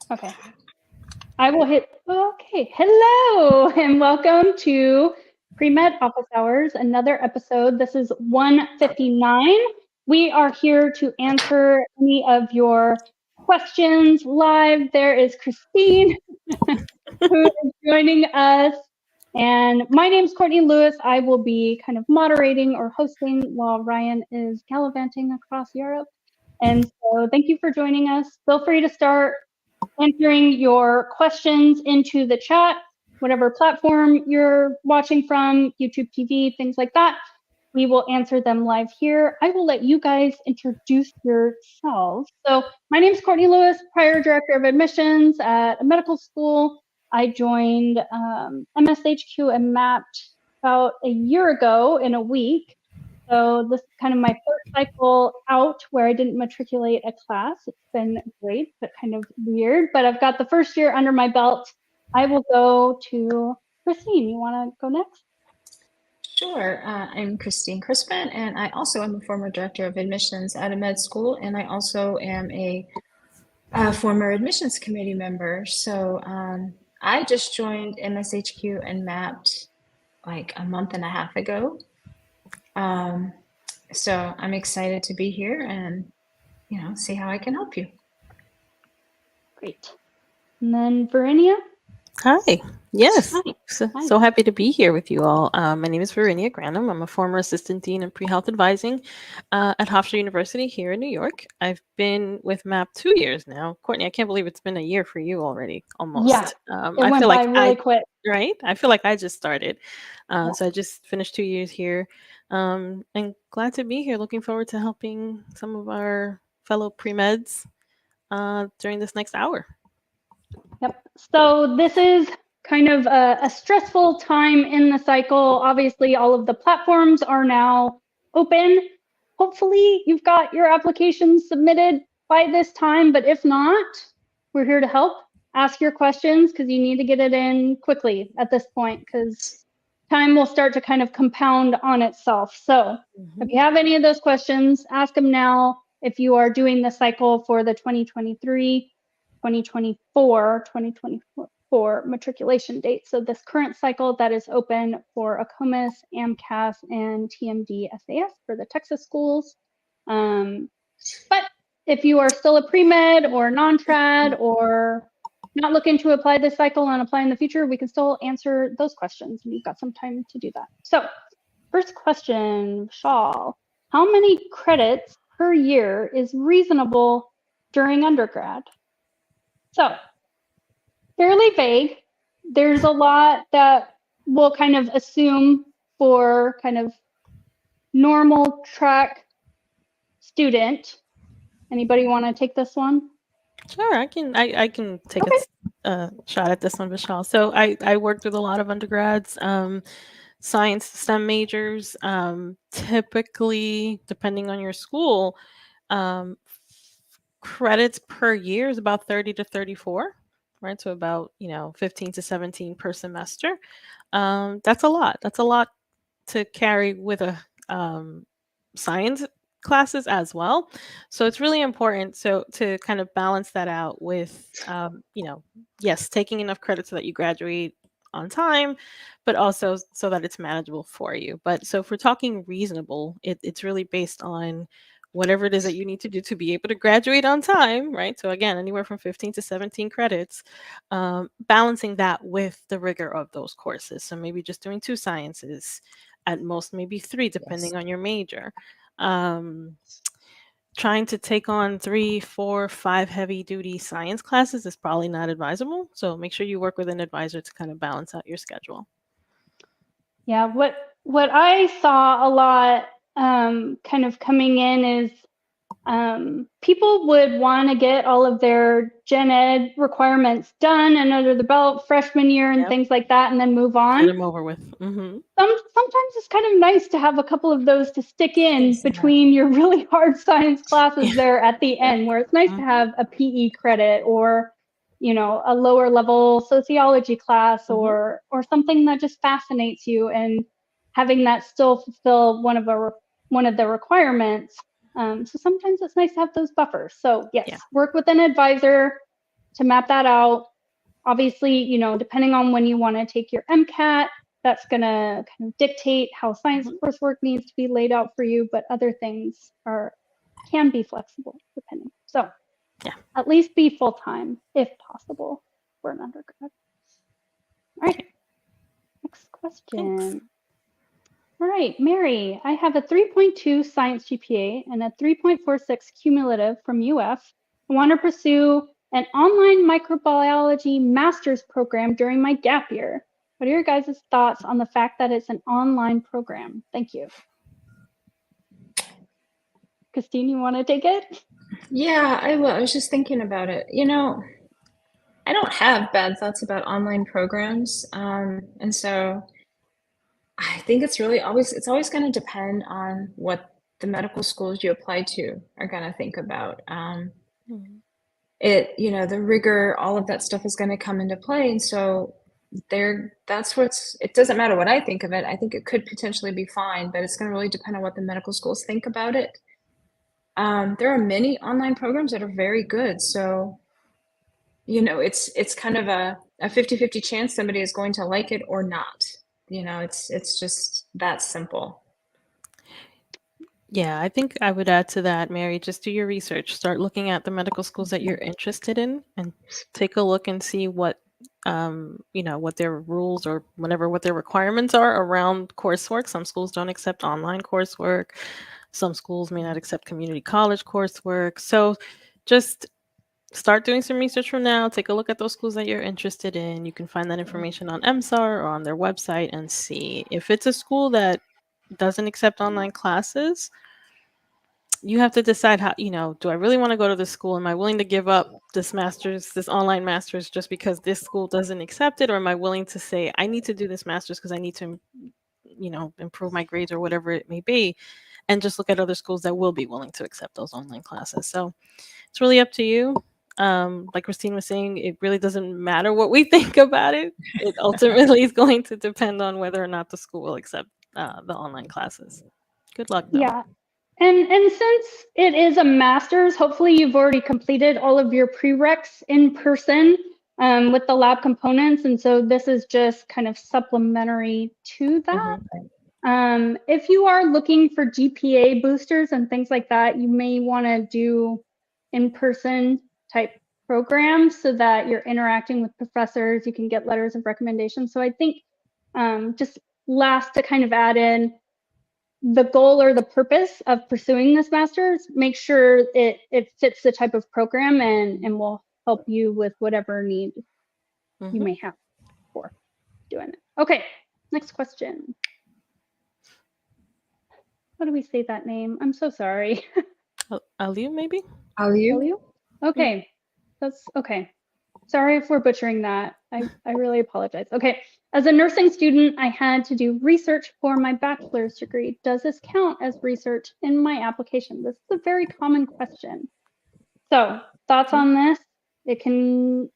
Okay. I will hit, okay. Hello and welcome to Premed Office Hours, another episode. This is 159. We are here to answer any of your questions live. There is Christine who is joining us. And my name is Courtney Lewis. I will be kind of moderating or hosting while Ryan is gallivanting across Europe. And so thank you for joining us. Feel free to start entering your questions into the chat, whatever platform you're watching from, YouTube TV, things like that. We will answer them live here. I will let you guys introduce yourselves. So my name is Courtney Lewis, prior director of admissions at a medical school. I joined MSHQ and MAPT about a year ago in a week. So this is kind of my first cycle out where I didn't matriculate a class. It's been great, but kind of weird. But I've got the first year under my belt. I will go to Christine. You want to go next? Sure. I'm Christine Crispin, and I also am a former director of admissions at a med school, and I also am a former admissions committee member. So I just joined MSHQ and MAPT like a month and a half ago. So I'm excited to be here and, see how I can help you. Great. And then Verinia? Hi. Yes. Hi. So happy to be here with you all. My name is Verinia Granum. I'm a former assistant dean in pre-health advising at Hofstra University here in New York. I've been with MAP 2 years now. Courtney, I can't believe it's been a year for you already, almost. Yeah, it I went feel by like really quick. Right? I feel like I just started. So I just finished 2 years here, and glad to be here. Looking forward to helping some of our fellow pre-meds during this next hour. Yep. So this is kind of a stressful time in the cycle. Obviously, all of the platforms are now open. Hopefully, you've got your applications submitted by this time, but if not, we're here to help. Ask your questions because you need to get it in quickly at this point because time will start to kind of compound on itself. So if you have any of those questions, ask them now. If you are doing the cycle for the 2023, 2024 matriculation date. So this current cycle that is open for ACOMAS, AMCAS, and TMD SAS for the Texas schools. But if you are still a pre-med or non-trad or not looking to apply this cycle and apply in the future, we can still answer those questions. We've got some time to do that. So first question, Vishal, how many credits per year is reasonable during undergrad? So fairly vague. There's a lot that we'll kind of assume for kind of normal track student. Anybody want to take this one? Sure, I can take a shot at this one, Vishal. So I worked with a lot of undergrads, science STEM majors. Typically, depending on your school, credits per year is about 30 to 34, right? So about 15 to 17 per semester. That's a lot. That's a lot to carry with a science classes as well. So it's really important to kind of balance that out with yes, taking enough credit so that you graduate on time, but also so that it's manageable for you. But so if we're talking reasonable, it's really based on whatever it is that you need to do to be able to graduate on time, right? So again, anywhere from 15 to 17 credits, balancing that with the rigor of those courses. So maybe just doing 2 sciences, at most maybe 3, depending on your major. Trying to take on 3, 4, 5 heavy duty science classes is probably not advisable. So make sure you work with an advisor to kind of balance out your schedule. Yeah, what I saw a lot kind of coming in is people would want to get all of their gen ed requirements done and under the belt freshman year and things like that, and then move on. Get them over with. Sometimes it's kind of nice to have a couple of those to stick in between your really hard science classes there at the end, where it's nice to have a PE credit or a lower level sociology class or something that just fascinates you, and having that still fulfill one of the requirements. So sometimes it's nice to have those buffers. So yes, work with an advisor to map that out. Obviously, you know, depending on when you want to take your MCAT, that's going to kind of dictate how science coursework needs to be laid out for you, but other things can be flexible depending. So Yeah. At least be full-time if possible for an undergrad. All right, next question. Thanks. All right, Mary, I have a 3.2 science GPA and a 3.46 cumulative from UF. I want to pursue an online microbiology master's program during my gap year. What are your guys' thoughts on the fact that it's an online program? Thank you. Christine, you want to take it? Yeah, I will. I was just thinking about it. You know, I don't have bad thoughts about online programs. And so I think it's always going to depend on what the medical schools you apply to are going to think about. The rigor, all of that stuff is going to come into play. And so it doesn't matter what I think of it. I think it could potentially be fine, but it's going to really depend on what the medical schools think about it. There are many online programs that are very good. So, you know, it's kind of a 50-50 chance somebody is going to like it or not. You know, it's just that simple. Yeah, I think I would add to that, Mary, just do your research. Start looking at the medical schools that you're interested in and take a look and see what, what their rules or what their requirements are around coursework. Some schools don't accept online coursework. Some schools may not accept community college coursework. So just start doing some research from now. Take a look at those schools that you're interested in. You can find that information on MSAR or on their website and see if it's a school that doesn't accept online classes. You have to decide how, do I really want to go to this school? Am I willing to give up this online master's just because this school doesn't accept it? Or am I willing to say, I need to do this master's because I need to, improve my grades or whatever it may be, and just look at other schools that will be willing to accept those online classes. So it's really up to you. Like Christine was saying, it really doesn't matter what we think about it. It ultimately is going to depend on whether or not the school will accept the online classes. Good luck, though. Yeah. And since it is a master's, hopefully you've already completed all of your prereqs in person with the lab components. And so this is just kind of supplementary to that. If you are looking for GPA boosters and things like that, you may want to do in-person type programs so that you're interacting with professors, you can get letters of recommendation. So I think just last to kind of add in, the goal or the purpose of pursuing this master's, make sure it fits the type of program and will help you with whatever need you may have for doing it. Okay, next question. How do we say that name? I'm so sorry. Aliu, maybe? Aliu? Okay, that's okay. Sorry if we're butchering that. I really apologize. Okay, as a nursing student, I had to do research for my bachelor's degree. Does this count as research in my application? This is a very common question. So, thoughts on this? It can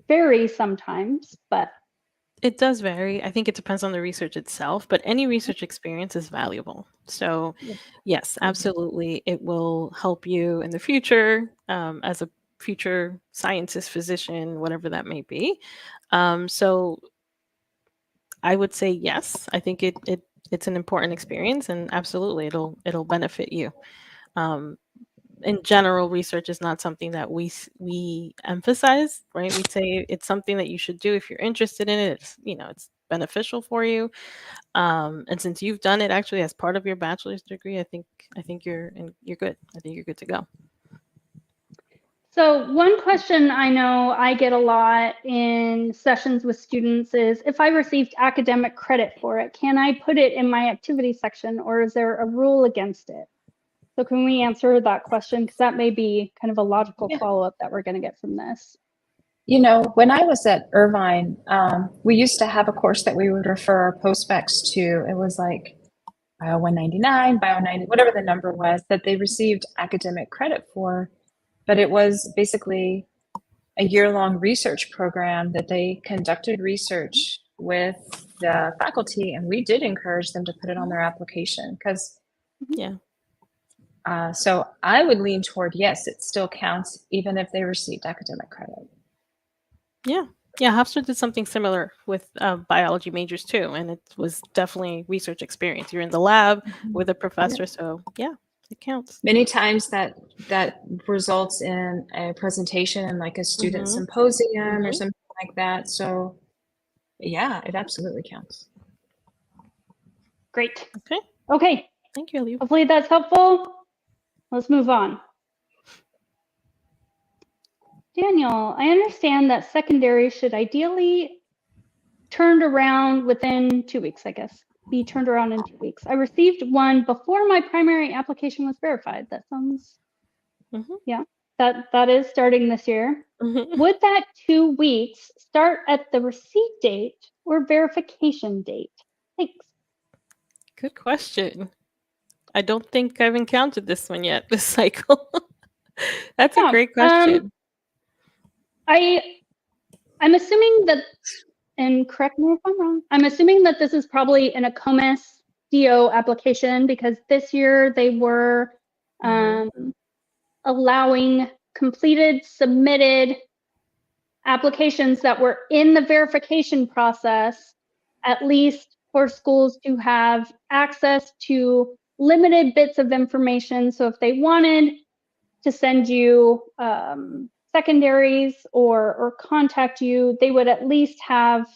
vary sometimes, but it does vary. I think it depends on the research itself, but any research experience is valuable. So yes, absolutely. It will help you in the future as a future scientist, physician, whatever that may be. So I would say yes. I think it's an important experience, and absolutely it'll benefit you. In general, research is not something that we emphasize, right? We say it's something that you should do if you're interested in it. It's beneficial for you. And since you've done it actually as part of your bachelor's degree, I think you're good. I think you're good to go. So one question I know I get a lot in sessions with students is, if I received academic credit for it, can I put it in my activity section, or is there a rule against it? So can we answer that question? Because that may be kind of a logical follow-up that we're going to get from this. You know, when I was at Irvine, we used to have a course that we would refer our postbacks to. It was like Bio 199, Bio 90, whatever the number was, that they received academic credit for. But it was basically a year-long research program that they conducted research with the faculty, and we did encourage them to put it on their application because so I would lean toward yes, it still counts even if they received academic credit. Yeah. Yeah, Hofstra did something similar with biology majors too, and it was definitely research experience. You're in the lab with a professor, so yeah, it counts. Many times that results in a presentation and like a student Mhm. symposium or Mhm. something like that. So yeah, it absolutely counts. Great. Okay. Okay. Thank you, Ellie. Hopefully that's helpful. Let's move on. Daniel, I understand that secondary should ideally turned around within 2 weeks, I guess. Be turned around in 2 weeks. I received one before my primary application was verified. That sounds, Mhm. yeah, that is starting this year. Mhm. Would that 2 weeks start at the receipt date or verification date? Thanks. Good question. I don't think I've encountered this one yet, this cycle. That's a Yeah, great question. I'm assuming that, and correct me if I'm wrong, I'm assuming that this is probably an ACOMAS DO application because this year they were Mhm. allowing completed, submitted applications that were in the verification process, at least for schools to have access to limited bits of information. So if they wanted to send you secondaries or contact you, they would at least have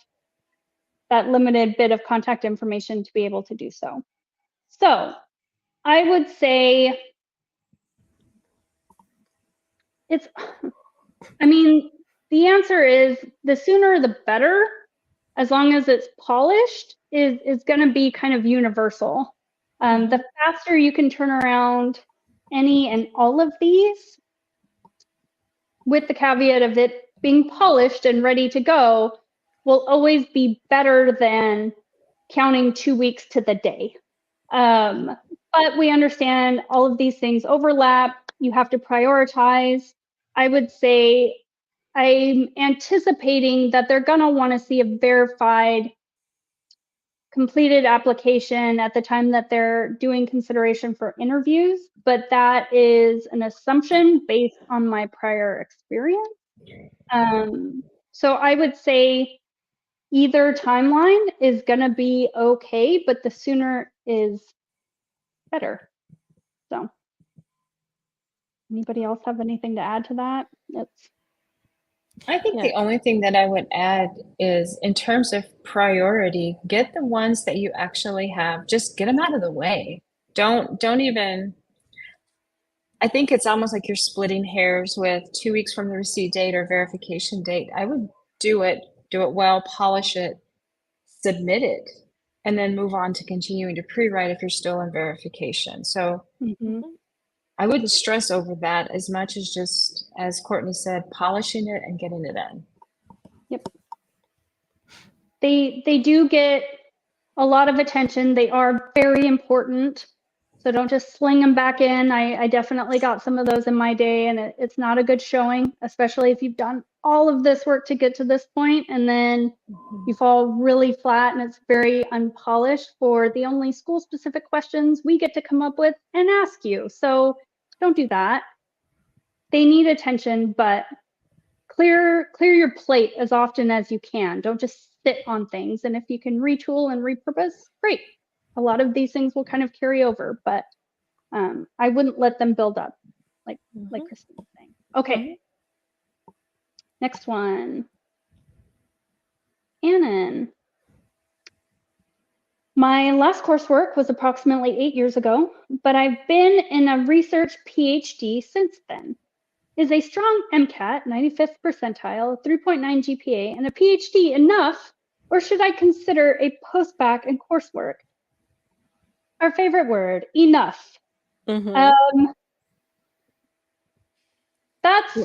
that limited bit of contact information to be able to do so. So I would say it's, I mean, the answer is the sooner the better, as long as it's polished, is going to be kind of universal. The faster you can turn around any and all of these, with the caveat of it being polished and ready to go, will always be better than counting 2 weeks to the day. But we understand all of these things overlap. You have to prioritize. I would say I'm anticipating that they're going to want to see a verified completed application at the time that they're doing consideration for interviews, but that is an assumption based on my prior experience. So I would say either timeline is going to be okay, but the sooner is better. So anybody else have anything to add to that? I think Yeah. the only thing that I would add is in terms of priority, get the ones that you actually have, just get them out of the way. Don't even, I think it's almost like you're splitting hairs with 2 weeks from the receipt date or verification date. I would do it well, polish it, submit it, and then move on to continuing to pre-write if you're still in verification. So Mhm. I wouldn't stress over that as much as just, as Courtney said, polishing it and getting it in. Yep. They do get a lot of attention. They are very important. So don't just sling them back in. I definitely got some of those in my day, and it's not a good showing, especially if you've done all of this work to get to this point and then you fall really flat and it's very unpolished for the only school specific questions we get to come up with and ask you. So don't do that. They need attention, but clear your plate as often as you can. Don't just sit on things. And if you can retool and repurpose, great. A lot of these things will kind of carry over, but I wouldn't let them build up, like Christine was saying. Okay. Next one. Annan. My last coursework was approximately 8 years ago, but I've been in a research PhD since then. Is a strong MCAT, 95th percentile, 3.9 GPA, and a PhD enough, or should I consider a postbac and coursework? Our favorite word, enough. That's,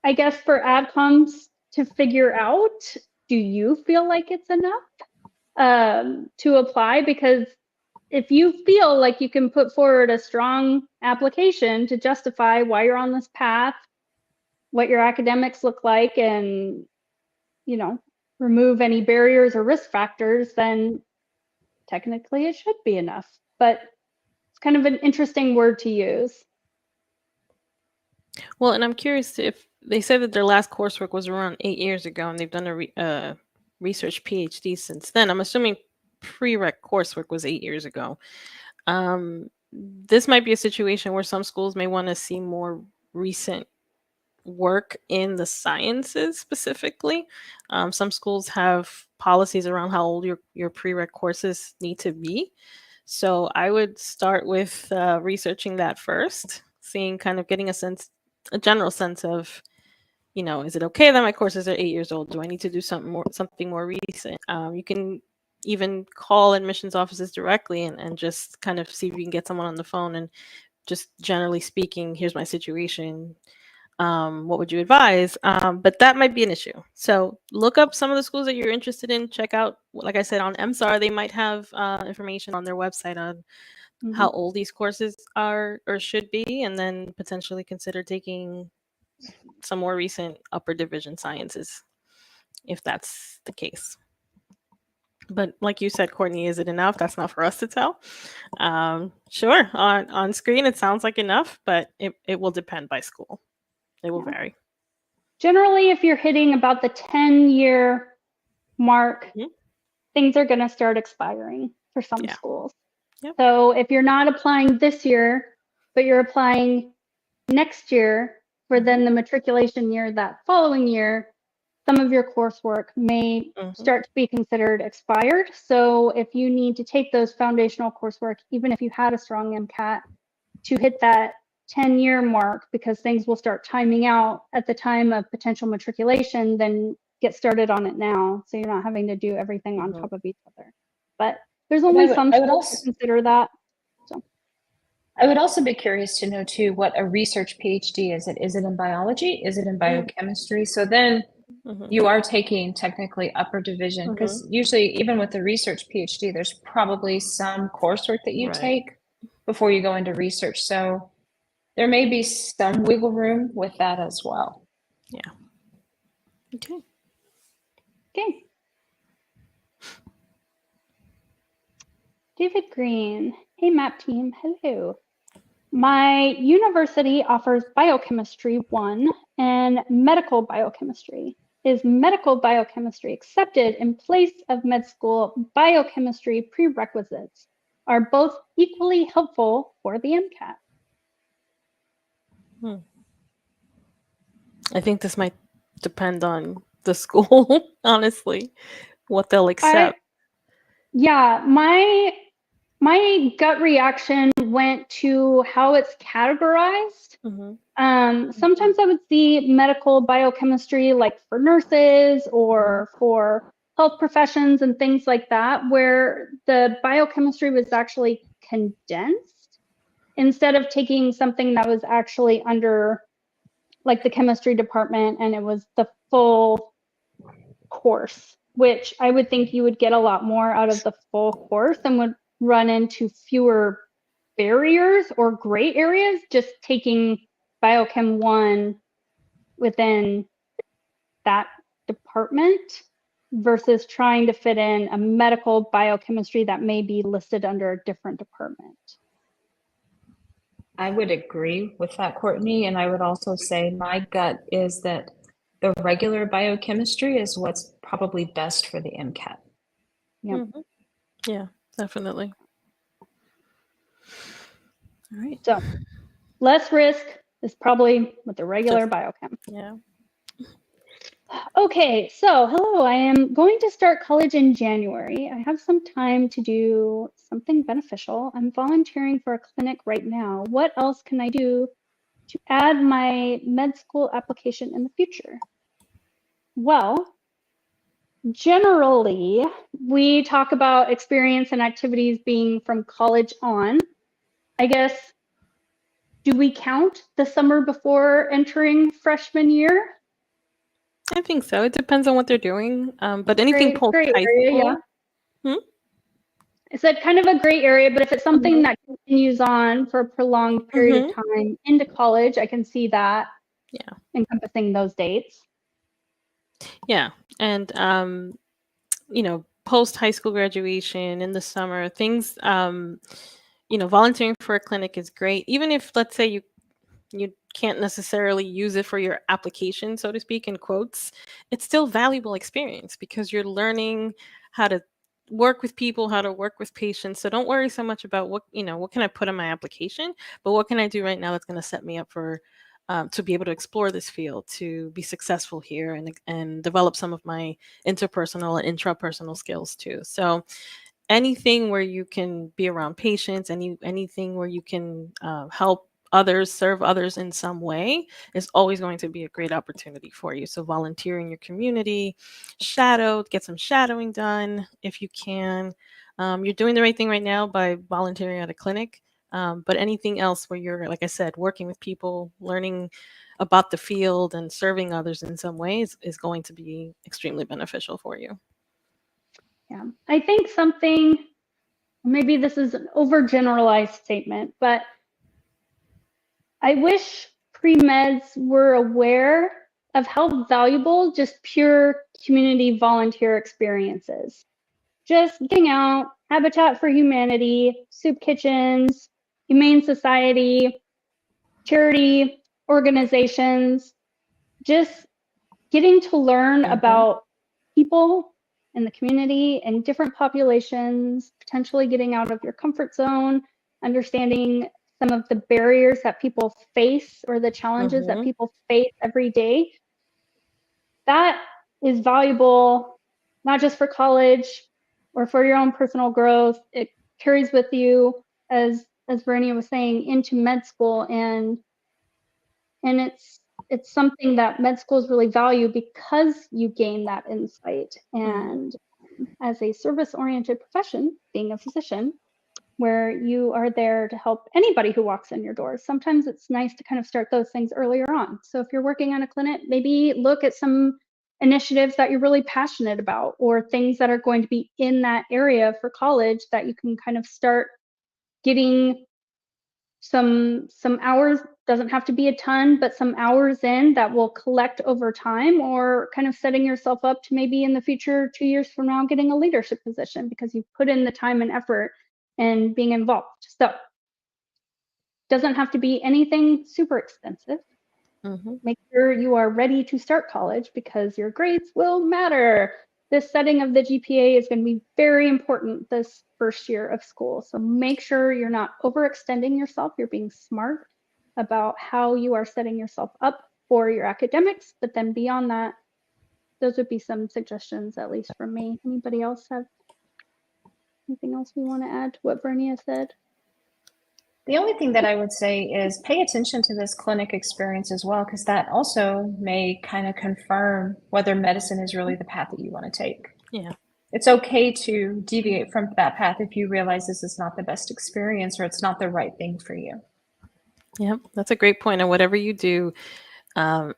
I guess, for AdComs to figure out, do you feel like it's enough to apply? Because if you feel like you can put forward a strong application to justify why you're on this path, what your academics look like, and remove any barriers or risk factors, then technically it should be enough. But it's kind of an interesting word to use. Well, and I'm curious if they said that their last coursework was around 8 years ago, and they've done a research PhD since then. I'm assuming prereq coursework was 8 years ago. This might be a situation where some schools may want to see more recent work in the sciences specifically. Some schools have policies around how old your prereq courses need to be. So I would start with researching that first, seeing kind of getting a general sense of, is it okay that my courses are 8 years old? Do I need to do something more recent? You can even call admissions offices directly and just kind of see if you can get someone on the phone and just generally speaking, here's my situation. What would you advise? But that might be an issue. So look up some of the schools that you're interested in. Check out, like I said, on MSAR, they might have information on their website on how old these courses are or should be, and then potentially consider taking some more recent upper division sciences, if that's the case. But like you said, Courtney, is it enough? That's not for us to tell. Sure, on screen, it sounds like enough, but it will depend by school. It will vary. Generally, if you're hitting about the 10-year mark, things are going to start expiring for some schools. Yep. So if you're not applying this year, but you're applying next year for then the matriculation year that following year, some of your coursework may start to be considered expired. So if you need to take those foundational coursework, even if you had a strong MCAT, to hit that 10-year mark, because things will start timing out at the time of potential matriculation, then get started on it now, so you're not having to do everything on top of each other. But there's only some schools to consider that. So I would also be curious to know too what a research PhD is. Is it in biology? Is it in biochemistry? So then you are taking technically upper division, because usually even with the research PhD, there's probably some coursework that you take before you go into research. So there may be some wiggle room with that as well. Yeah. Okay. David Green. Hey, MAP team. Hello. My university offers biochemistry 1 and medical biochemistry. Is medical biochemistry accepted in place of med school biochemistry prerequisites? Are both equally helpful for the MCAT? I think this might depend on the school, honestly, what they'll accept. My gut reaction went to how it's categorized. Sometimes I would see medical biochemistry like for nurses or for health professions and things like that, where the biochemistry was actually condensed instead of taking something that was actually under like the chemistry department and it was the full course, which I would think you would get a lot more out of the full course and would run into fewer barriers or gray areas just taking biochem 1 within that department versus trying to fit in a medical biochemistry that may be listed under a different department. I would agree with that, Courtney. And I would also say my gut is that the regular biochemistry is what's probably best for the MCAT. Yeah, definitely. All right. So less risk is probably with the regular biochem. Yeah. Okay, so hello, I am going to start college in January. I have some time to do something beneficial. I'm volunteering for a clinic right now. What else can I do to add my med school application in the future? Well, generally, we talk about experience and activities being from college on. I guess, do we count the summer before entering freshman year? I think so. It depends on what they're doing. But anything post high school. I said kind of a gray area, but if it's something that continues on for a prolonged period of time into college, I can see that encompassing those dates. Yeah. And, post high school graduation in the summer, things, volunteering for a clinic is great. Even if, let's say you can't necessarily use it for your application, so to speak, in quotes, it's still valuable experience because you're learning how to work with people, how to work with patients. So don't worry so much about what can I put in my application, but what can I do right now that's going to set me up for to be able to explore this field, to be successful here, and develop some of my interpersonal and intrapersonal skills too. So anything where you can be around patients, anything where you can help others, serve others in some way, is always going to be a great opportunity for you. So volunteer in your community, get some shadowing done if you can. You're doing the right thing right now by volunteering at a clinic. But anything else where you're, like I said, working with people, learning about the field and serving others in some ways is going to be extremely beneficial for you. Yeah, I think maybe this is an overgeneralized statement, but I wish pre-meds were aware of how valuable just pure community volunteer experiences. Just getting out, Habitat for Humanity, soup kitchens, Humane Society, charity organizations, just getting to learn about people in the community and different populations, potentially getting out of your comfort zone, understanding some of the barriers that people face or the challenges that people face every day. That is valuable, not just for college or for your own personal growth. It carries with you, as Bernie was saying, into med school, and it's something that med schools really value because you gain that insight. And as a service-oriented profession, being a physician, where you are there to help anybody who walks in your door, sometimes it's nice to kind of start those things earlier on. So if you're working on a clinic, maybe look at some initiatives that you're really passionate about, or things that are going to be in that area for college that you can kind of start getting some hours. Doesn't have to be a ton, but some hours in that will collect over time, or kind of setting yourself up to maybe in the future, 2 years from now, getting a leadership position because you've put in the time and effort and being involved. So doesn't have to be anything super expensive. Make sure you are ready to start college because your grades will matter. This setting of the GPA is going to be very important this first year of school. So make sure you're not overextending yourself. You're being smart about how you are setting yourself up for your academics. But then beyond that, those would be some suggestions, at least from me. Anybody else have anything else we want to add to what Bernie has said? The only thing that I would say is pay attention to this clinic experience as well, because that also may kind of confirm whether medicine is really the path that you want to take. Yeah. It's okay to deviate from that path if you realize this is not the best experience or it's not the right thing for you. Yep, that's a great point. And whatever you do,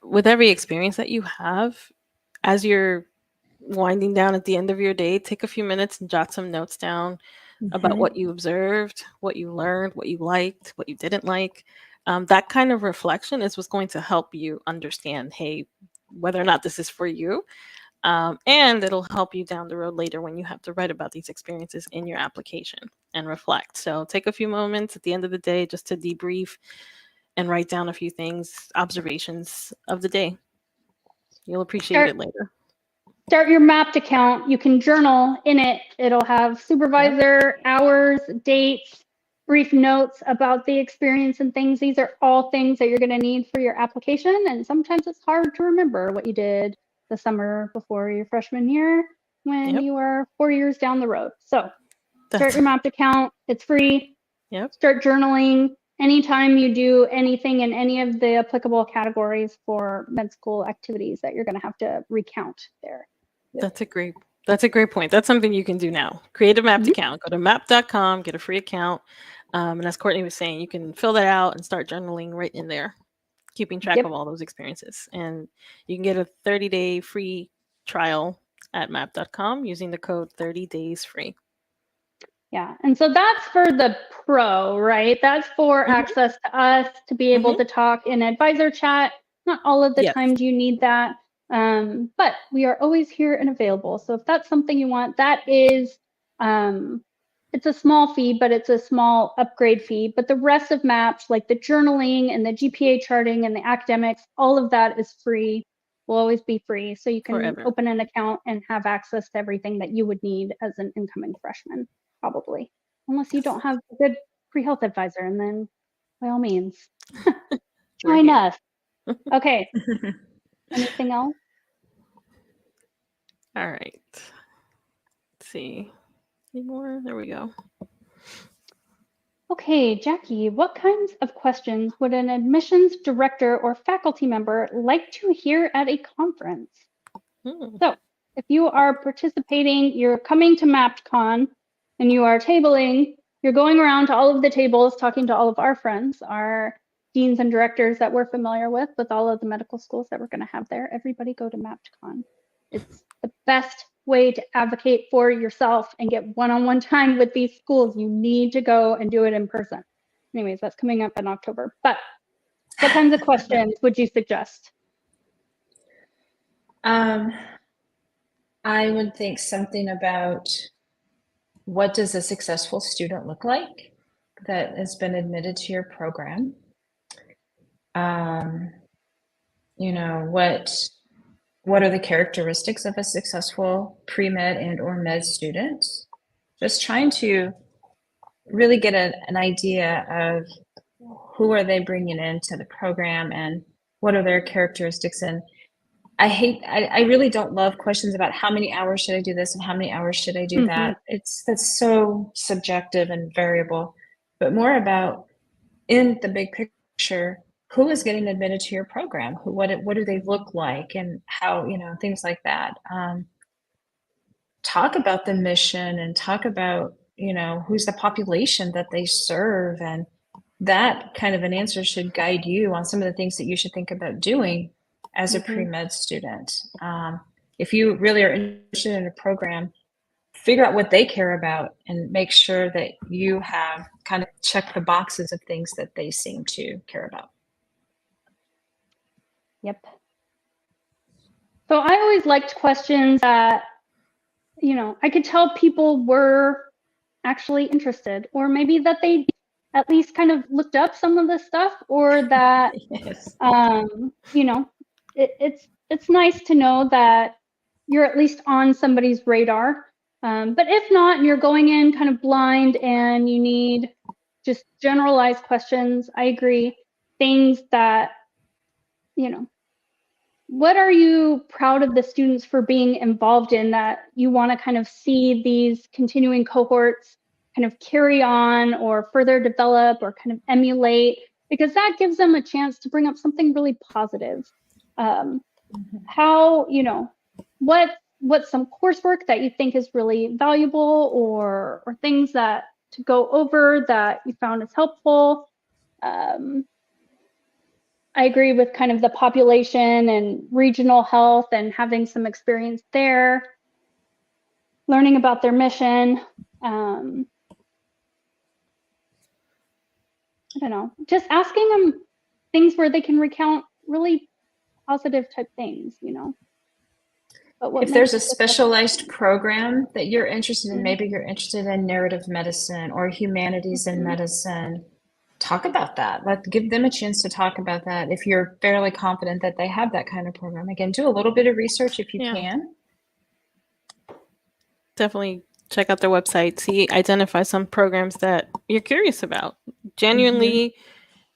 with every experience that you have, as you're winding down at the end of your day, take a few minutes and jot some notes down about what you observed, what you learned, what you liked, what you didn't like. That kind of reflection is what's going to help you understand, hey, whether or not this is for you. And it'll help you down the road later when you have to write about these experiences in your application and reflect. So take a few moments at the end of the day just to debrief and write down a few things, observations of the day. You'll appreciate it later. Start your mapped account. You can journal in it. It'll have supervisor, hours, dates, brief notes about the experience and things. These are all things that you're going to need for your application. And sometimes it's hard to remember what you did the summer before your freshman year when you are 4 years down the road. So start your mapped account. It's free. Start journaling. Anytime you do anything in any of the applicable categories for med school activities that you're going to have to recount there. That's a great point. That's something you can do now. Create a mapped account. Go to map.com, get a free account. And as Courtney was saying, you can fill that out and start journaling right in there, keeping track of all those experiences. And you can get a 30-day free trial at map.com using the code 30daysfree. Yeah, and so that's for the pro, right? That's for access to us to be able to talk in advisor chat. Not all of the times you need that, but we are always here and available. So if that's something you want, that is it's a small fee, but it's a small upgrade fee. But the rest of MAPS, like the journaling and the GPA charting and the academics, all of that is free, will always be free. So you can Forever. open an account and have access to everything that you would need as an incoming freshman, probably. Unless you don't have a good pre-health advisor, and then by all means, join us. Okay. Anything else? All right. Let's see. Any more? There we go. Okay, Jackie, what kinds of questions would an admissions director or faculty member like to hear at a conference? So if you are participating, you're coming to MapCon and you are tabling, you're going around to all of the tables, talking to all of our friends, our deans and directors that we're familiar with all of the medical schools that we're going to have there. Everybody go to MapCon. It's the best way to advocate for yourself and get one-on-one time with these schools. You need to go and do it in person. Anyways, that's coming up in October. But what kinds of questions would you suggest? I would think something about what does a successful student look like that has been admitted to your program? You know, what are the characteristics of a successful pre-med and or med student? Just trying to really get an idea of who are they bringing into the program and what are their characteristics. And I really don't love questions about how many hours should I do this and how many hours should I do that. That's so subjective and variable, but more about in the big picture, who is getting admitted to your program? What do they look like, and how, you know, things like that. Talk about the mission and talk about, you know, who's the population that they serve, and that kind of an answer should guide you on some of the things that you should think about doing as a pre-med student. If you really are interested in a program, figure out what they care about and make sure that you have kind of checked the boxes of things that they seem to care about. Yep. So I always liked questions that, you know, I could tell people were actually interested, or maybe that they at least kind of looked up some of this stuff, or that, Yes. you know, it's nice to know that you're at least on somebody's radar. But if not, and you're going in kind of blind and you need just generalized questions, I agree. Things that, you know, what are you proud of the students for being involved in that you want to kind of see these continuing cohorts kind of carry on or further develop or kind of emulate, because that gives them a chance to bring up something really positive. How, you know, what's some coursework that you think is really valuable, or things that to go over that you found is helpful. I agree with kind of the population and regional health and having some experience there, learning about their mission. I don't know, just asking them things where they can recount really positive type things, you know. But if there's a specialized program that you're interested in, maybe you're interested in narrative medicine or humanities in medicine, talk about that. Give them a chance to talk about that. If you're fairly confident that they have that kind of program, again, do a little bit of research if you can. Definitely check out their website, identify some programs that you're curious about, genuinely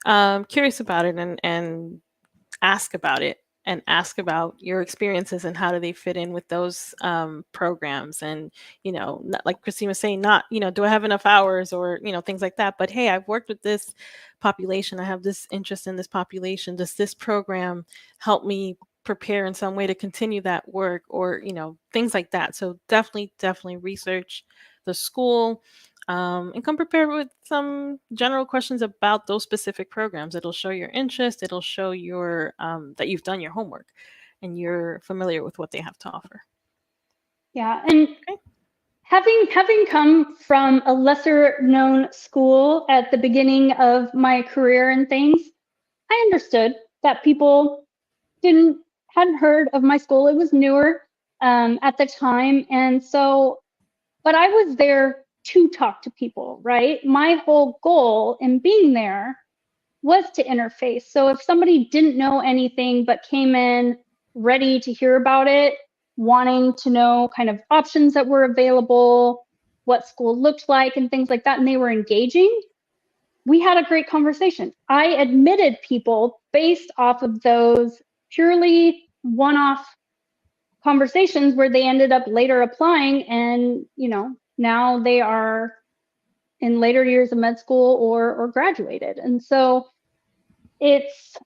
curious about it, and ask about it, and ask about your experiences and how do they fit in with those programs. And, you know, not, like Christine was saying, not, you know, do I have enough hours, or, you know, things like that, but hey, I've worked with this population, I have this interest in this population, does this program help me prepare in some way to continue that work, or, you know, things like that. So definitely research the school, and come prepared with some general questions about those specific programs. It'll show your interest. It'll show your that you've done your homework and you're familiar with what they have to offer. Yeah, and having come from a lesser known school at the beginning of my career and things, I understood that people hadn't heard of my school. It was newer at the time, and so, but I was there to talk to people, right? My whole goal in being there was to interface. So if somebody didn't know anything but came in ready to hear about it, wanting to know kind of options that were available, what school looked like and things like that, and they were engaging, we had a great conversation. I admitted people based off of those purely one-off conversations where they ended up later applying, and now they are in later years of med school or graduated. And so it's,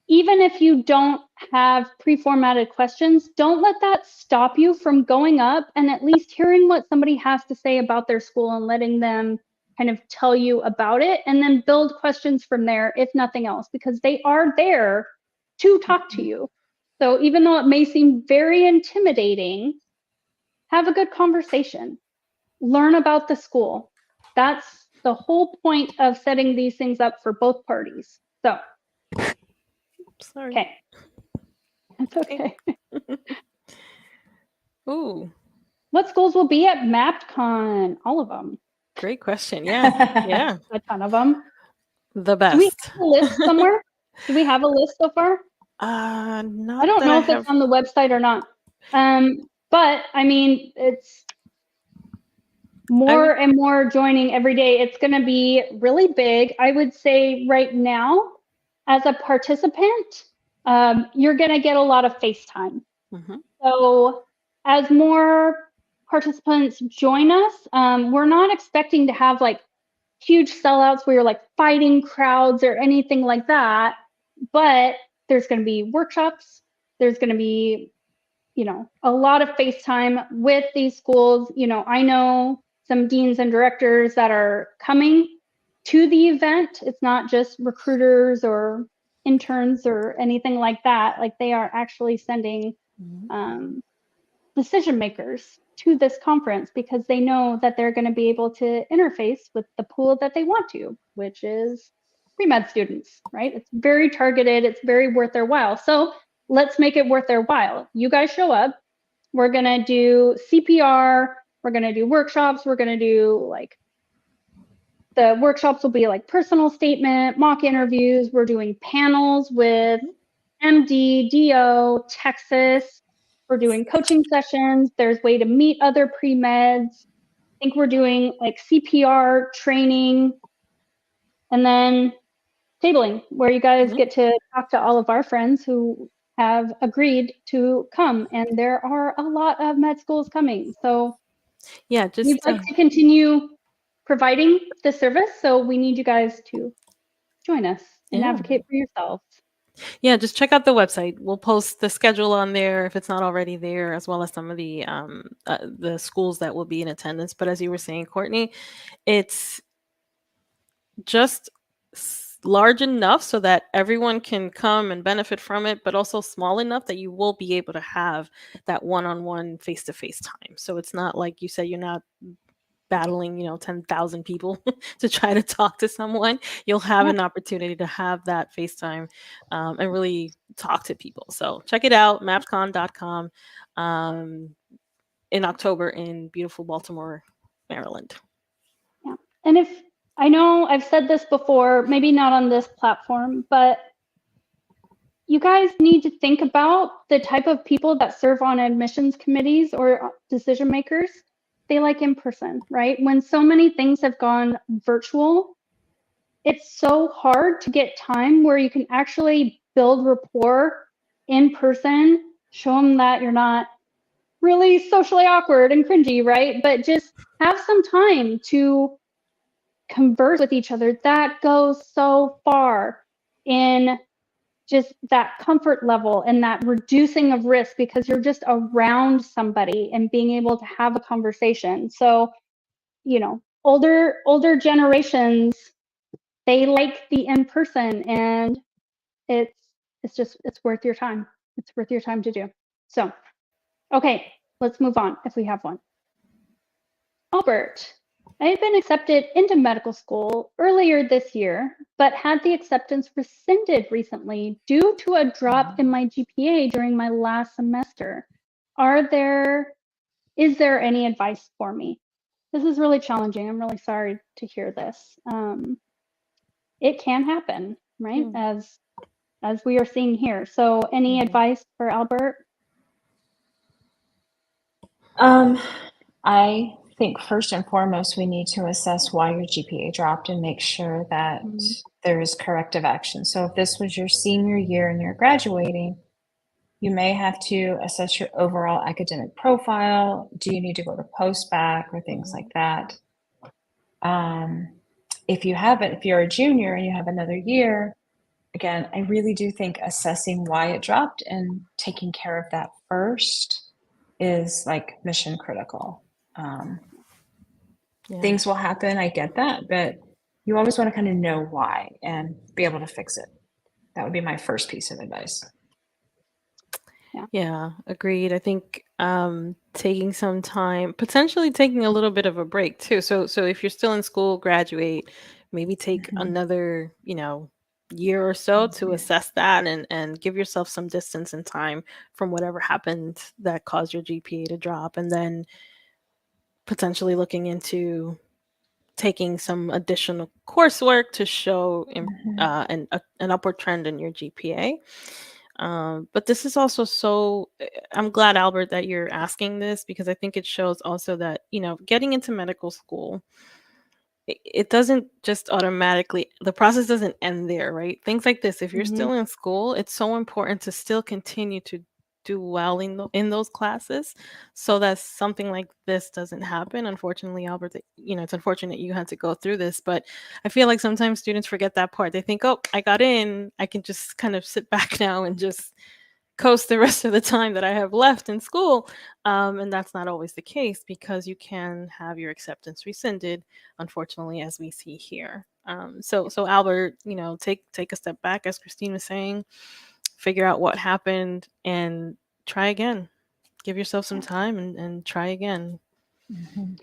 even if you don't have pre-formatted questions, don't let that stop you from going up and at least hearing what somebody has to say about their school and letting them kind of tell you about it, and then build questions from there, if nothing else, because they are there to talk to you. So even though it may seem very intimidating, have a good conversation. Learn about the school. That's the whole point of setting these things up for both parties. So, Sorry. okay. That's okay. Ooh, What schools will be at MapCon? All of them. great question. Yeah, yeah, A ton of them. the Do we best. have a list somewhere? Do we have a list so far? Not I don't that know I if have. it's on the website or not. But I mean, it's more and more joining every day. It's going to be really big. I would say right now, as a participant, you're going to get a lot of FaceTime. Mhm. So as more participants join us, we're not expecting to have like huge sellouts where you're like fighting crowds or anything like that. But there's going to be workshops. There's going to be, a lot of FaceTime with these schools. I know some deans and directors that are coming to the event. It's not just recruiters or interns or anything like that. Like, they are actually sending decision makers to this conference because they know that they're going to be able to interface with the pool that they want to, which is pre-med students, right? It's very targeted. It's very worth their while. So let's make it worth their while. You guys show up. We're going to do CPR. We're going to do workshops. We're going to do the workshops will be like personal statement, mock interviews. We're doing panels with MD, DO, Texas. We're doing coaching sessions. There's way to meet other pre-meds. I think we're doing like CPR training, and then tabling, where you guys get to talk to all of our friends who have agreed to come. And there are a lot of med schools coming. So Yeah, just we'd like to continue providing the service. So we need you guys to join us and advocate for yourselves. Yeah, just check out the website. We'll post the schedule on there if it's not already there, as well as some of the schools that will be in attendance. But as you were saying, Courtney, it's just large enough so that everyone can come and benefit from it, but also small enough that you will be able to have that one-on-one face-to-face time. So it's not like you said, you're not battling 10,000 people to try to talk to someone. You'll have an opportunity to have that FaceTime and really talk to people. So check it out, mapcon.com, in October in beautiful Baltimore, Maryland. Yeah. And if I know I've said this before, maybe not on this platform, but you guys need to think about the type of people that serve on admissions committees or decision makers. They like in person, right? When so many things have gone virtual, it's so hard to get time where you can actually build rapport in person, show them that you're not really socially awkward and cringy, right? But just have some time to converse with each other. That goes so far in just that comfort level and that reducing of risk, because you're just around somebody and being able to have a conversation. So, older generations, they like the in-person, and it's worth your time. It's worth your time to do. So, okay, let's move on if we have one. Albert, I had been accepted into medical school earlier this year, but had the acceptance rescinded recently due to a drop in my GPA during my last semester. Is there any advice for me? This is really challenging. I'm really sorry to hear this. It can happen, right? As we are seeing here. So any advice for Albert? I think first and foremost, we need to assess why your GPA dropped and make sure that there is corrective action. So if this was your senior year and you're graduating, you may have to assess your overall academic profile. Do you need to go to post-bac or things like that? If you're a junior and you have another year, again, I really do think assessing why it dropped and taking care of that first is like mission critical. Things will happen, I get that, but you always want to kind of know why and be able to fix it. That would be my first piece of advice. Yeah, agreed. I think taking some time, potentially taking a little bit of a break too. So if you're still in school, graduate, maybe take another, year or so to assess that and give yourself some distance and time from whatever happened that caused your GPA to drop, and then potentially looking into taking some additional coursework to show an upward trend in your GPA. But this is also I'm glad, Albert, that you're asking this, because I think it shows also that, getting into medical school, it doesn't just automatically, the process doesn't end there, right? Things like this, if you're still in school, it's so important to still continue to do well in those classes, so that something like this doesn't happen. Unfortunately, Albert, it's unfortunate you had to go through this, but I feel like sometimes students forget that part. They think, oh, I got in, I can just kind of sit back now and just coast the rest of the time that I have left in school. And that's not always the case, because you can have your acceptance rescinded, unfortunately, as we see here. So Albert, take a step back, as Christine was saying, figure out what happened and try again. Give yourself some time and try again. And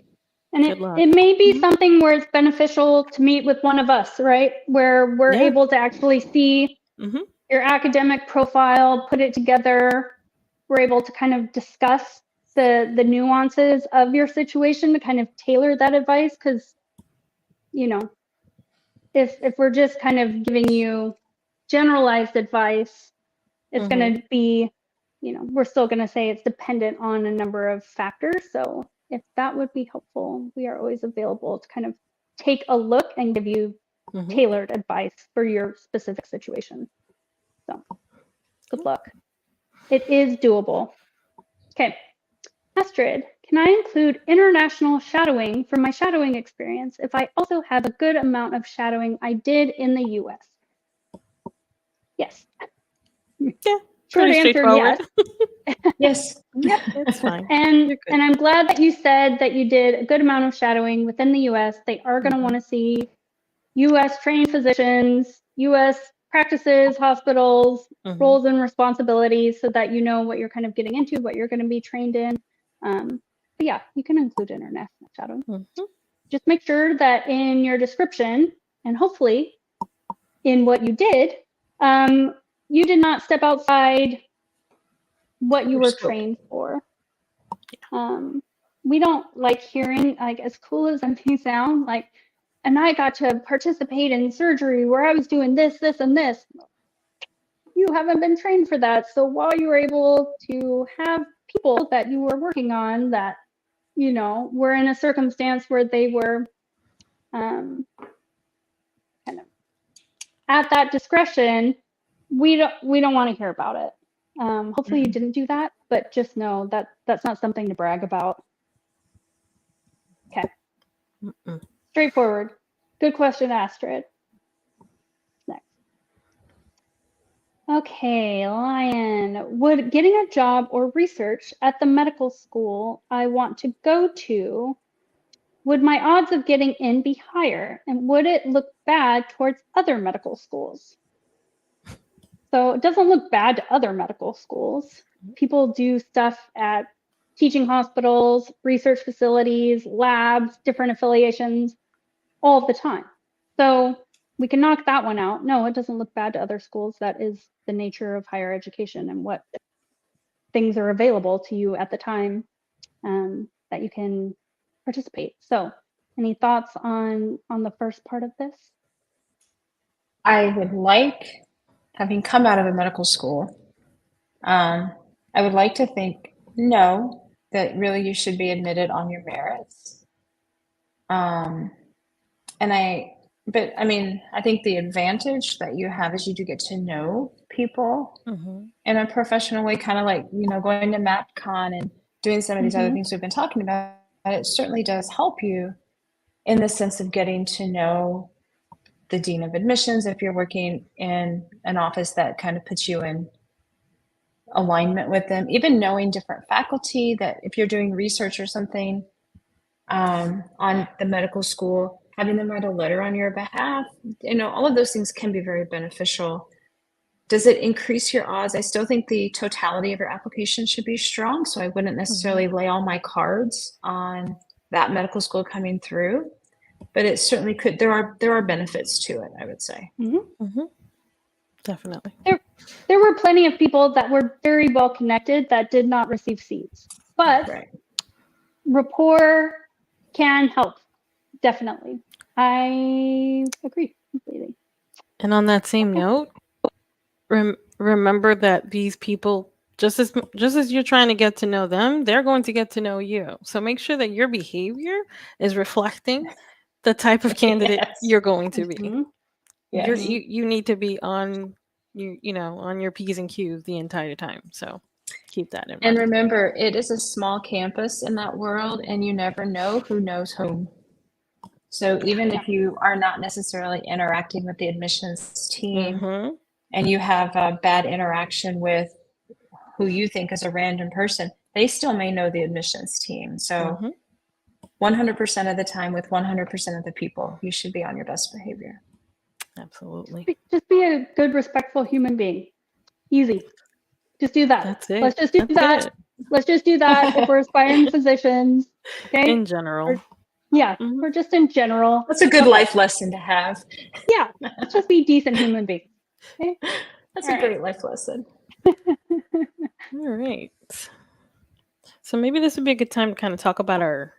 it may be something where it's beneficial to meet with one of us, right? Where we're able to actually see your academic profile, put it together. We're able to kind of discuss the nuances of your situation to kind of tailor that advice. Because, if we're just kind of giving you generalized advice, it's going to be, we're still going to say it's dependent on a number of factors. So if that would be helpful, we are always available to kind of take a look and give you tailored advice for your specific situation. So good luck. It is doable. Okay. Astrid, can I include international shadowing from my shadowing experience if I also have a good amount of shadowing I did in the US? Yes. Yeah. Short answer, yes. Yes. Yep, it's fine. And I'm glad that you said that you did a good amount of shadowing within the US. They are going to want to see US trained physicians, US practices, hospitals, roles and responsibilities, so that you know what you're kind of getting into, what you're going to be trained in. But yeah, you can include international shadowing. Just make sure that in your description, and hopefully in what you did not step outside what you were trained for. We don't like hearing, like, as cool as that may sound, like, and I got to participate in surgery where I was doing this, this, and this. You haven't been trained for that. So while you were able to have people that you were working on that, were in a circumstance where they were kind of at that discretion, we don't want to hear about it. Hopefully you didn't do that, but just know that that's not something to brag about. Okay. Straightforward. Good question, Astrid. Next. Okay, Lion. Would getting a job or research at the medical school I want to go to, would my odds of getting in be higher? And would it look bad towards other medical schools? So it doesn't look bad to other medical schools. People do stuff at teaching hospitals, research facilities, labs, different affiliations all the time. So we can knock that one out. No, it doesn't look bad to other schools. That is the nature of higher education and what things are available to you at the time that you can participate. So any thoughts on the first part of this? I would like, having come out of a medical school, I would like to think, no, that really you should be admitted on your merits. But I mean, I think the advantage that you have is you do get to know people in a professional way, kind of like, going to MapCon and doing some of these other things we've been talking about. It certainly does help you in the sense of getting to know the dean of admissions if you're working in an office that kind of puts you in alignment with them, even knowing different faculty, that if you're doing research or something on the medical school, having them write a letter on your behalf, all of those things can be very beneficial. Does it increase your odds? I still think the totality of your application should be strong, so I wouldn't necessarily lay all my cards on that medical school coming through, but it certainly could. There are benefits to it, I would say. Definitely. There were plenty of people that were very well connected that did not receive seats, but rapport can help. Definitely. I agree completely. And on that same note, remember that these people, just as you're trying to get to know them, they're going to get to know you. So make sure that your behavior is reflecting the type of candidate you're going to be. You need to be on on your P's and Q's the entire time. So keep that in mind. And remember, it is a small campus in that world, and you never know who knows whom. So even if you are not necessarily interacting with the admissions team and you have a bad interaction with who you think is a random person, they still may know the admissions team. So 100% of the time with 100% of the people, you should be on your best behavior. Absolutely. Just be a good, respectful human being. Easy. Just do that. That's it. Let's just do that. Let's just do that if we're aspiring physicians. Okay. In general. Or just in general. That's a good life lesson to have. Yeah. Let's just be decent human beings. Okay. That's a great life lesson. All right. So maybe this would be a good time to kind of talk about our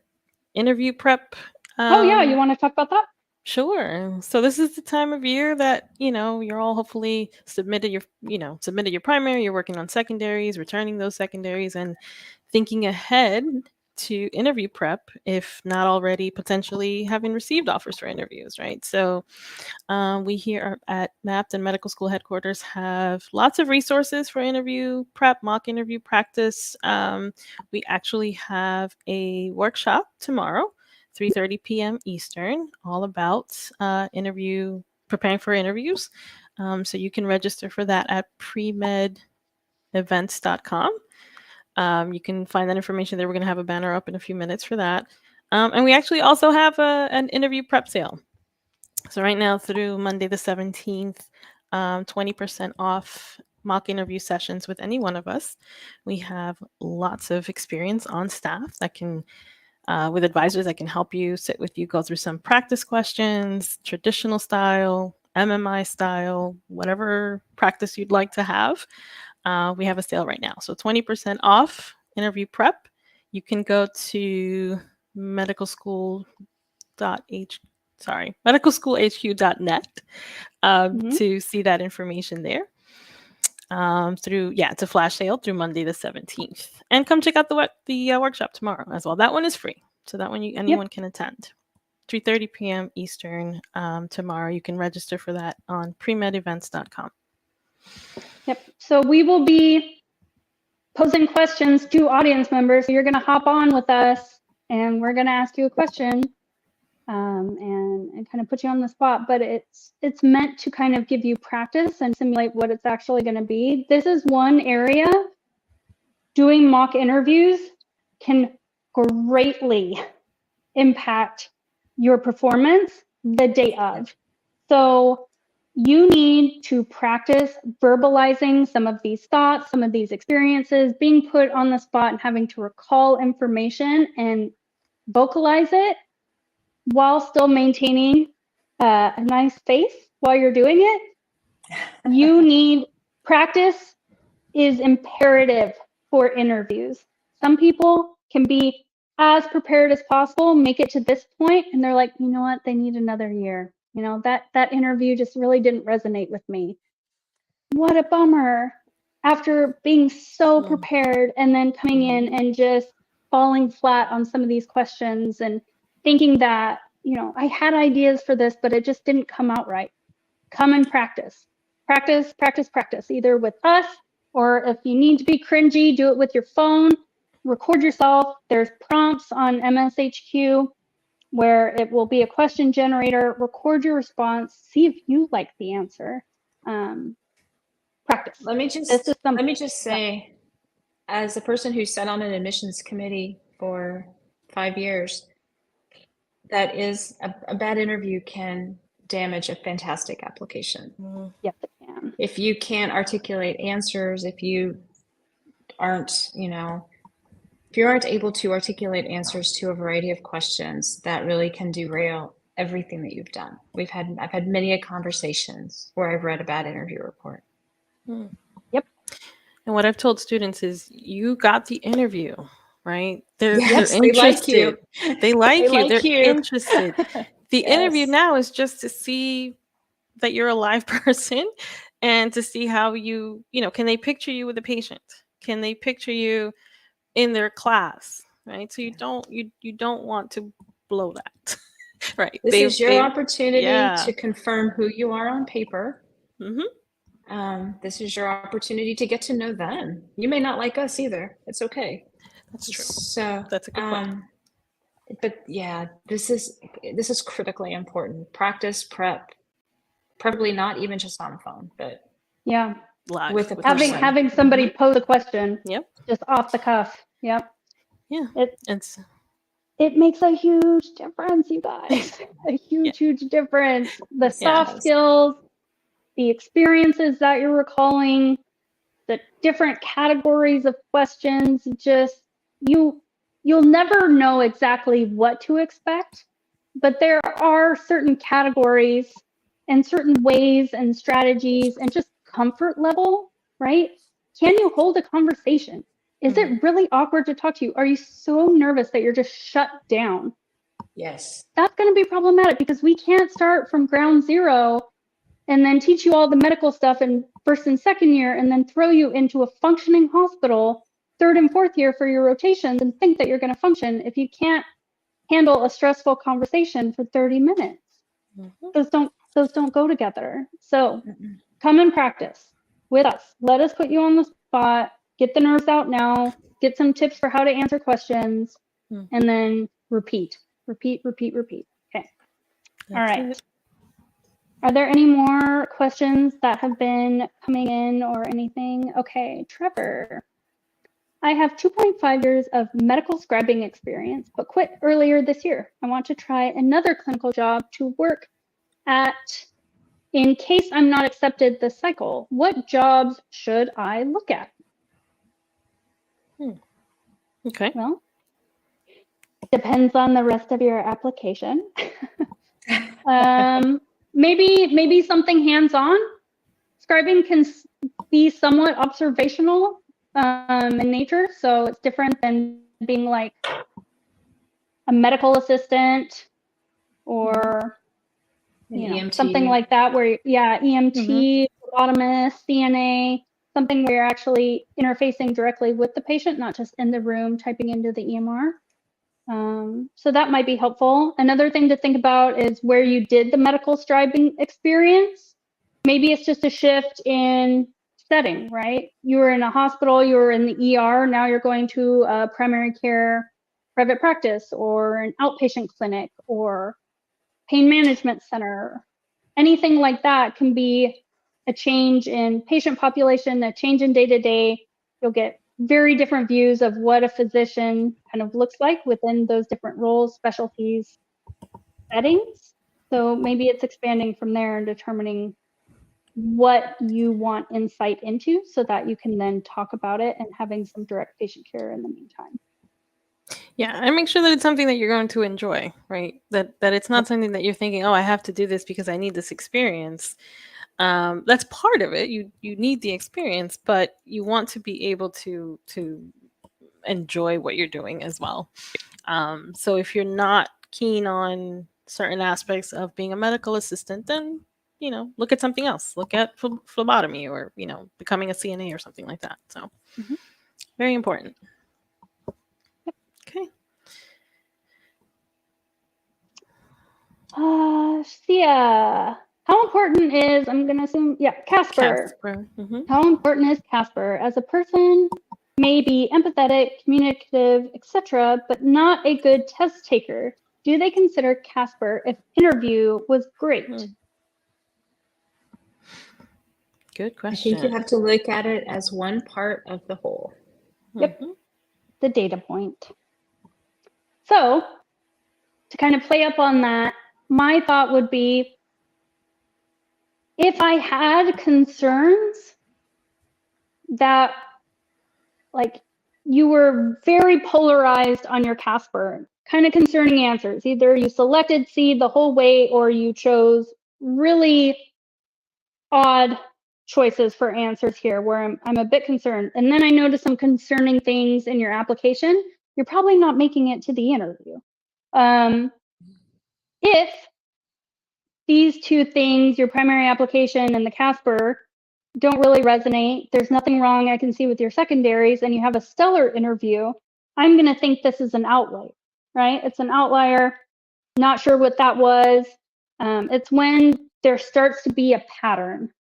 interview prep. You want to talk about that? Sure. So this is the time of year that, you're all hopefully submitted your primary, you're working on secondaries, returning those secondaries, and thinking ahead to interview prep, if not already potentially having received offers for interviews, right? So we here at MAPT and Medical School Headquarters have lots of resources for interview prep, mock interview practice. We actually have a workshop tomorrow, 3:30 p.m. Eastern, all about preparing for interviews. So you can register for that at premedevents.com. You can find that information there. We're going to have a banner up in a few minutes for that. And we actually also have an interview prep sale. So right now through Monday the 17th, 20% off mock interview sessions with any one of us. We have lots of experience on staff that can, with advisors that can help you, sit with you, go through some practice questions, traditional style, MMI style, whatever practice you'd like to have. We have a sale right now. So 20% off interview prep. You can go to medicalschoolhq.net to see that information there. It's a flash sale through Monday the 17th. And come check out the workshop tomorrow as well. That one is free. So that one anyone can attend. 3:30 p.m. Eastern tomorrow. You can register for that on premedevents.com. Yep. So we will be posing questions to audience members. So you're going to hop on with us and we're going to ask you a question and kind of put you on the spot. But it's meant to kind of give you practice and simulate what it's actually going to be. This is one area doing mock interviews can greatly impact your performance the day of. So you need to practice verbalizing some of these thoughts, some of these experiences, being put on the spot and having to recall information and vocalize it while still maintaining a nice face while you're doing it. You need practice is imperative for interviews. Some people can be as prepared as possible, make it to this point, and they're like, you know what, they need another year. You know, that interview just really didn't resonate with me. What a bummer. After being so prepared and then coming in and just falling flat on some of these questions and thinking that, you know, I had ideas for this, but it just didn't come out right. Come and practice. Practice, practice, practice, either with us, or if you need to be cringy, do it with your phone. Record yourself. There's prompts on MSHQ where it will be a question generator. Record your response. See if you like the answer. Practice. Let me just say, as a person who sat on an admissions committee for 5 years, that is a bad interview can damage a fantastic application. Yes, it can. If you can't articulate answers, if you aren't, if you aren't able to articulate answers to a variety of questions, that really can derail everything that you've done. I've had many conversations where I've read a bad interview report. Yep. And what I've told students is, you got the interview, right? They're interested. They like you. They like you. They're you. interested. The interview now is just to see that you're a live person and to see how you can they picture you with a patient? Can they picture you in their class, right? So you don't want to blow that, right? This is your opportunity to confirm who you are on paper. This is your opportunity to get to know them. You may not like us either. It's okay. That's true. So that's a good point. But yeah, this is critically important. Practice, prep, probably not even just on the phone, but yeah, live with having somebody pose a question. Yep. Just off the cuff. Yep. Yeah. It makes a huge difference, you guys. A huge difference. The soft skills, the experiences that you're recalling, the different categories of questions, just you'll never know exactly what to expect, but there are certain categories and certain ways and strategies and just comfort level, right? Can you hold a conversation? Is it really awkward to talk to you? Are you so nervous that you're just shut down? Yes. That's going to be problematic because we can't start from ground zero and then teach you all the medical stuff in first and second year and then throw you into a functioning hospital third and fourth year for your rotations and think that you're going to function if you can't handle a stressful conversation for 30 minutes. Those don't go together. So come and practice with us. Let us put you on the spot. Get the nerves out now. Get some tips for how to answer questions, and then repeat. Okay. That's all right. it. Are there any more questions that have been coming in or anything? Okay, Trevor. I have 2.5 years of medical scribing experience, but quit earlier this year. I want to try another clinical job to work at in case I'm not accepted this cycle. What jobs should I look at? Okay. Well, depends on the rest of your application. Maybe something hands-on. Scribing can be somewhat observational in nature, so it's different than being like a medical assistant or something like that where EMT, phlebotomist, CNA, something where you're actually interfacing directly with the patient, not just in the room typing into the EMR. So that might be helpful. Another thing to think about is where you did the medical scribing experience. Maybe it's just a shift in setting, right? You were in a hospital, you were in the ER, now you're going to a primary care private practice or an outpatient clinic or pain management center. Anything like that can be a change in patient population, a change in day-to-day. You'll get very different views of what a physician kind of looks like within those different roles, specialties, settings. So maybe it's expanding from there and determining what you want insight into so that you can then talk about it and having some direct patient care in the meantime. Yeah, and make sure that it's something that you're going to enjoy, right? That it's not something that you're thinking, oh, I have to do this because I need this experience. That's part of it. You need the experience, but you want to be able to enjoy what you're doing as well. So if you're not keen on certain aspects of being a medical assistant, then, look at something else. Look at phlebotomy or, becoming a CNA or something like that. So very important. Okay. Sia, how important is, I'm going to assume, Casper. How important is Casper as a person? Maybe empathetic, communicative, etc., but not a good test taker. Do they consider Casper if interview was great? Good question. I think you have to look at it as one part of the whole. Yep, the data point. So, to kind of play up on that, my thought would be, if I had concerns that, like, you were very polarized on your Casper, kind of concerning answers. Either you selected C the whole way or you chose really odd choices for answers here where I'm a bit concerned. And then I noticed some concerning things in your application. You're probably not making it to the interview. If these two things, your primary application and the Casper, don't really resonate, there's nothing wrong I can see with your secondaries, and you have a stellar interview, I'm going to think this is an outlier, right? It's an outlier. Not sure what that was. It's when there starts to be a pattern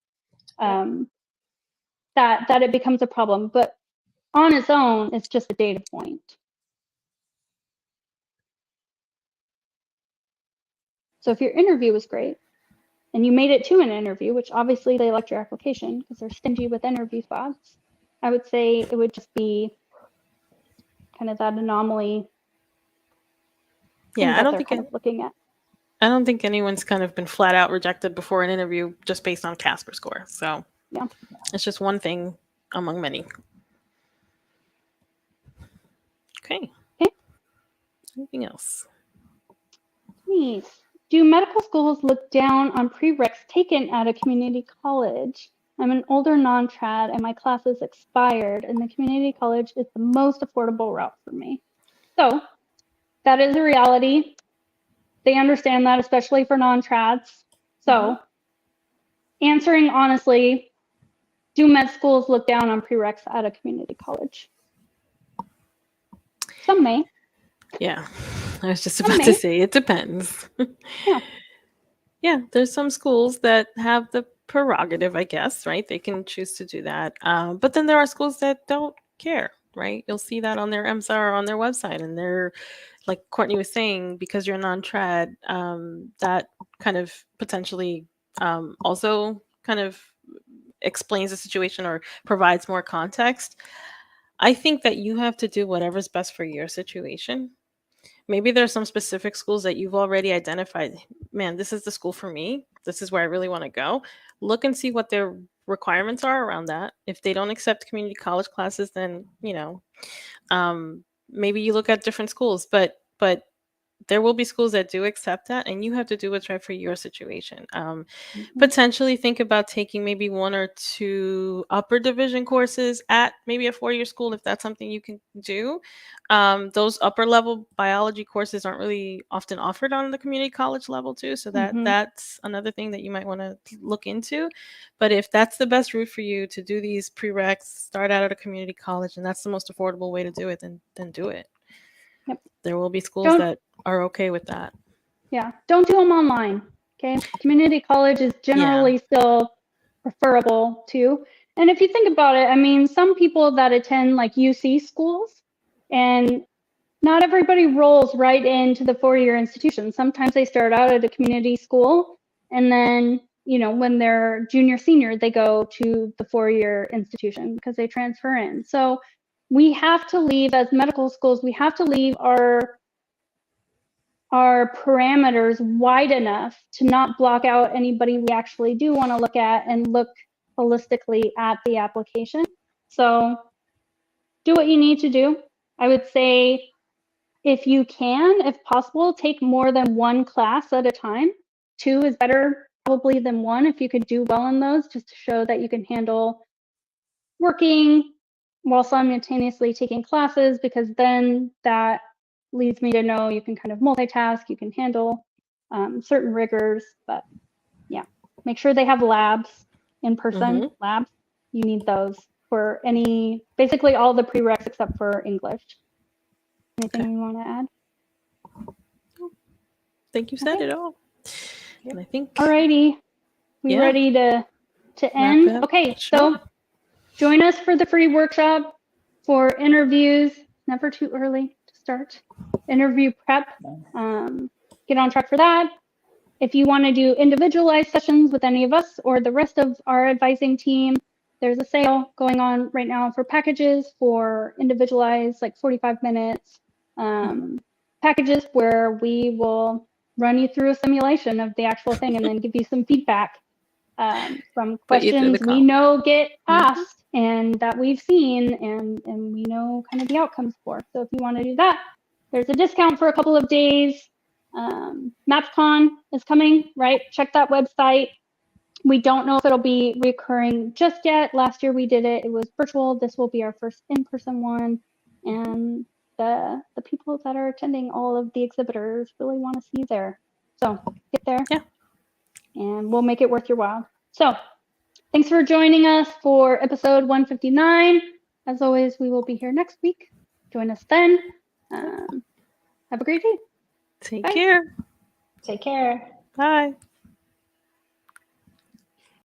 that it becomes a problem. But on its own, it's just a data point. So if your interview was great, and you made it to an interview, which obviously they liked your application because they're stingy with interview spots, I would say it would just be kind of that anomaly. Yeah, I don't think looking at. I don't think anyone's kind of been flat out rejected before an interview just based on Casper score. So yeah, it's just one thing among many. Okay. Anything else? Please. Do medical schools look down on prereqs taken at a community college? I'm an older non-trad and my class is expired, and the community college is the most affordable route for me. So that is a reality. They understand that, especially for non-trads. So answering honestly, do med schools look down on prereqs at a community college? Some may. Yeah, I was just about to say it depends. Yeah, there's some schools that have the prerogative, I guess, right? They can choose to do that. But then there are schools that don't care, right? You'll see that on their MSAR on their website, and they're, like Courtney was saying, because you're non-trad, that kind of potentially also kind of explains the situation or provides more context. I think that you have to do whatever's best for your situation. Maybe there's some specific schools that you've already identified. Man, this is the school for me. This is where I really want to go. Look and see what their requirements are around that. If they don't accept community college classes, then, maybe you look at different schools, but there will be schools that do accept that, and you have to do what's right for your situation. Potentially think about taking maybe 1 or 2 upper division courses at maybe a 4-year school, if that's something you can do. Those upper level biology courses aren't really often offered on the community college level too, so that's another thing that you might want to look into. But if that's the best route for you to do these prereqs, start out at a community college, and that's the most affordable way to do it, then do it. Yep. There will be schools that are okay with that. Yeah, don't do them online. Okay, community college is generally still preferable too. And if you think about it, I mean, some people that attend like UC schools, and not everybody rolls right into the 4-year institution. Sometimes they start out at a community school, and then, when they're junior, senior, they go to the 4-year institution because they transfer in. So we have to leave, as medical schools, we have to leave our parameters wide enough to not block out anybody we actually do want to look at and look holistically at the application. So do what you need to do. I would say, if you can, if possible, take more than 1 class at a time. 2 is better probably than 1 if you could do well in those, just to show that you can handle working while simultaneously taking classes, because then that leads me to know you can kind of multitask, you can handle certain rigors, but yeah, make sure they have labs, in-person labs. You need those for basically all the prereqs except for English. Anything you want to add? I think you said it all. And I think. Alrighty, we ready to end? Okay, so join us for the free workshop for interviews. Never too early to start. Interview prep. Get on track for that. If you want to do individualized sessions with any of us or the rest of our advising team, there's a sale going on right now for packages for individualized, like 45 minutes packages where we will run you through a simulation of the actual thing and then give you some feedback from questions we know get asked and that we've seen and we know kind of the outcomes for. So if you want to do that, there's a discount for a couple of days. MapCon is coming, right? Check that website. We don't know if it'll be recurring just yet. Last year we did it. It was virtual. This will be our first in-person one. And the people that are attending, all of the exhibitors, really want to see you there. So get there. Yeah. And we'll make it worth your while. So thanks for joining us for episode 159. As always, we will be here next week. Join us then. Have a great day. Take care. Take care. Bye.